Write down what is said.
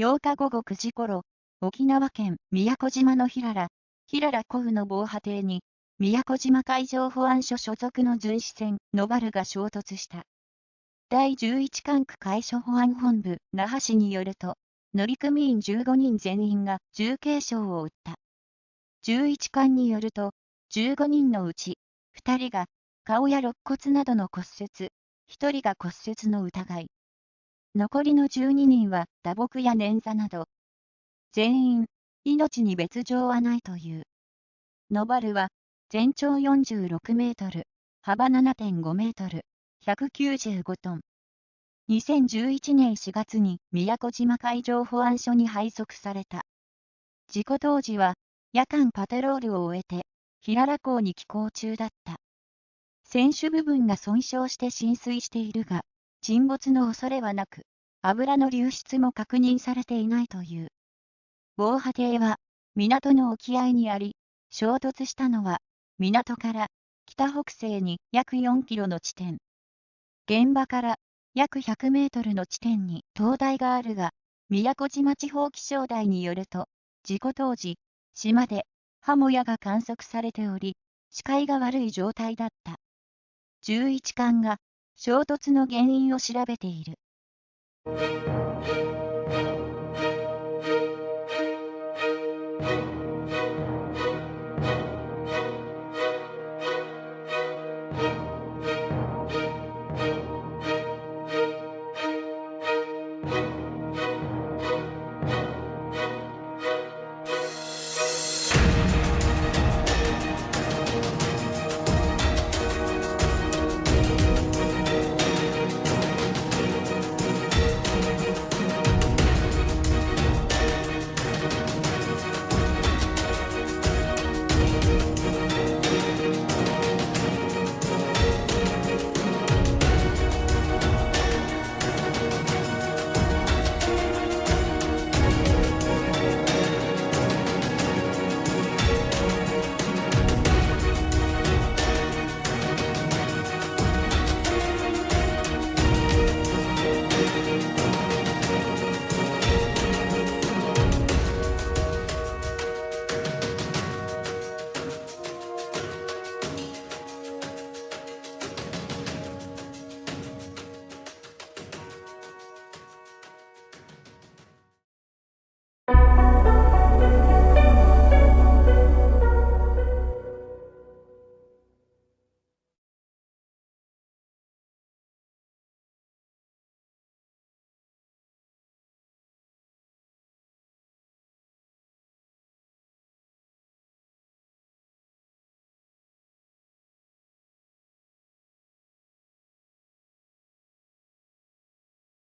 8日午後9時頃、沖縄県宮古島の平良港の防波堤に、宮古島海上保安署所属の巡視船のはが衝突した。第11管区海上保安本部那覇市によると、乗組員15人全員が重軽傷を負った。11管によると、15人のうち、2人が顔や肋骨などの骨折、1人が骨折の疑い。残りの12人は打撲や捻挫など、全員、命に別状はないという。のは、全長46メートル、幅7.5メートル、195トン。2011年4月に宮古島海上保安署に配属された。事故当時は、夜間パトロールを終えて、平良港に寄港中だった。船首部分が損傷して浸水しているが、沈没の恐れはなく、油の流出も確認されていないという。防波堤は、港の沖合にあり、衝突したのは、港から北北西に約4キロの地点。現場から約100メートルの地点に灯台があるが、宮古島地方気象台によると、事故当時、島でハモヤが観測されており、視界が悪い状態だった。11管が衝突の原因を調べている。